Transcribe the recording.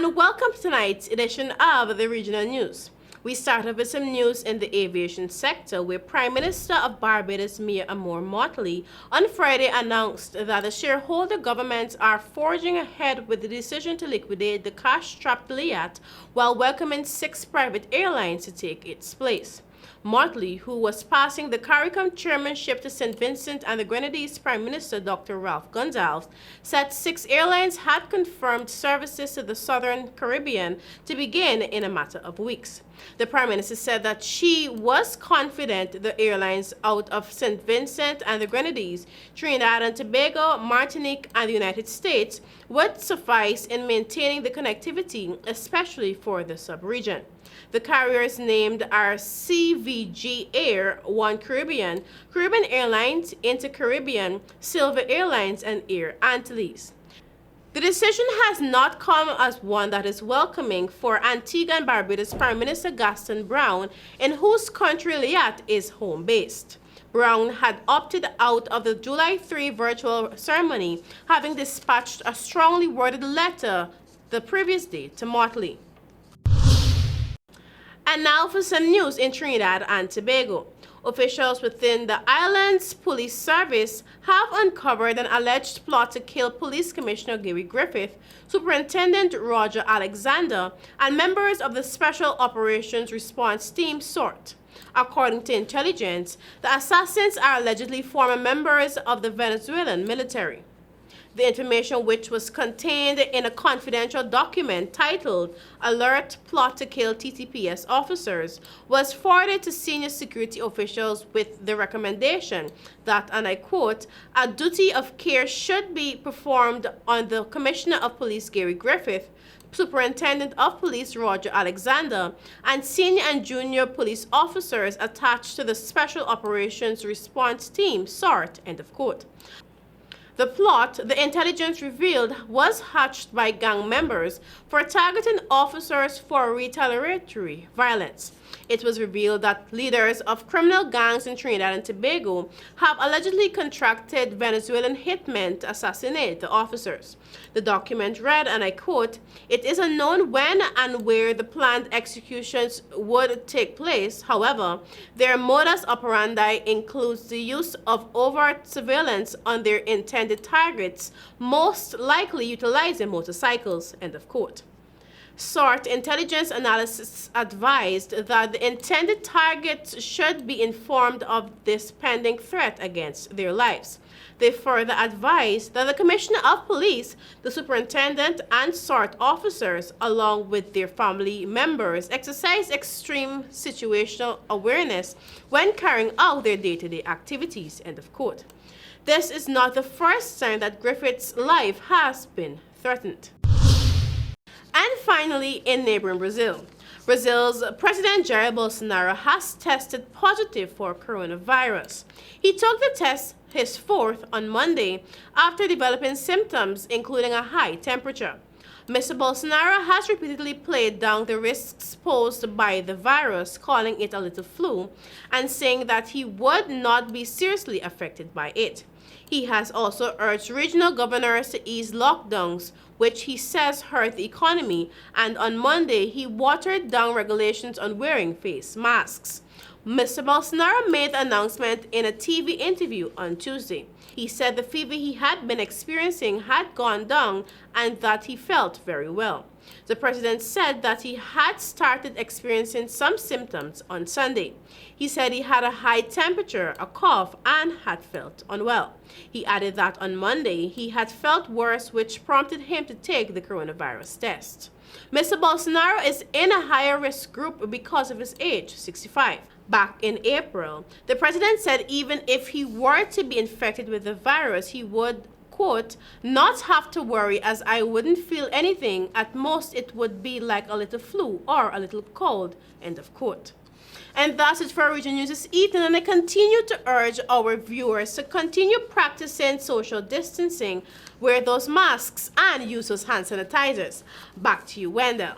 And welcome to tonight's edition of the Regional News. We start off with some news in the aviation sector, where Prime Minister of Barbados, Mia Amor Motley, on Friday announced that the shareholder governments are forging ahead with the decision to liquidate the cash-strapped LIAT while welcoming 6 private airlines to take its place. Motley, who was passing the CARICOM chairmanship to St. Vincent and the Grenadines Prime Minister Dr. Ralph Gonsalves, said 6 airlines had confirmed services to the Southern Caribbean to begin in a matter of weeks. The Prime Minister said that she was confident the airlines out of St. Vincent and the Grenadines, Trinidad and Tobago, Martinique, and the United States would suffice in maintaining the connectivity, especially for the sub-region. The carriers named are CVG Air, One Caribbean, Caribbean Airlines, Inter-Caribbean, Silver Airlines, and Air Antilles. The decision has not come as one that is welcoming for Antigua and Barbuda's Prime Minister Gaston Brown, in whose country LIAT is home-based. Brown had opted out of the July 3 virtual ceremony, having dispatched a strongly worded letter the previous day to Motley. And now for some news in Trinidad and Tobago. Officials within the island's police service have uncovered an alleged plot to kill Police Commissioner Gary Griffith, Superintendent Roger Alexander, and members of the Special Operations Response Team SORT. According to intelligence, the assassins are allegedly former members of the Venezuelan military. The information, which was contained in a confidential document titled Alert Plot to Kill TTPS Officers, was forwarded to senior security officials with the recommendation that, and I quote, a duty of care should be performed on the Commissioner of Police Gary Griffith, Superintendent of Police Roger Alexander, and senior and junior police officers attached to the Special Operations Response Team, SORT, end of quote. The plot, the intelligence revealed, was hatched by gang members for targeting officers for retaliatory violence. It was revealed that leaders of criminal gangs in Trinidad and Tobago have allegedly contracted Venezuelan hitmen to assassinate the officers. The document read, and I quote, "It is unknown when and where the planned executions would take place. However, their modus operandi includes the use of overt surveillance on their intended targets, most likely utilizing motorcycles," end of quote. SORT intelligence analysis advised that the intended targets should be informed of this pending threat against their lives. They further advised that the Commissioner of Police, the Superintendent, and SORT officers, along with their family members, exercise extreme situational awareness when carrying out their day-to-day activities, end of quote. This is not the first time that Griffith's life has been threatened. And finally, in neighboring Brazil, Brazil's President Jair Bolsonaro has tested positive for coronavirus. He took the test, his 4th, on Monday after developing symptoms including a high temperature. Mr. Bolsonaro has repeatedly played down the risks posed by the virus, calling it a little flu, and saying that he would not be seriously affected by it. He has also urged regional governors to ease lockdowns, which he says hurt the economy, and on Monday he watered down regulations on wearing face masks. Mr. Bolsonaro made the announcement in a TV interview on Tuesday. He said the fever he had been experiencing had gone down and that he felt very well. The president said that he had started experiencing some symptoms on Sunday. He said he had a high temperature, a cough, and had felt unwell. He added that on Monday he had felt worse, which prompted him to take the coronavirus test. Mr. Bolsonaro is in a higher risk group because of his age, 65. Back in April, the president said even if he were to be infected with the virus, he would, quote, not have to worry as I wouldn't feel anything. At most, it would be like a little flu or a little cold, end of quote. And that's it for our regional news this evening, and I continue to urge our viewers to continue practicing social distancing, wear those masks, and use those hand sanitizers. Back to you, Wendell.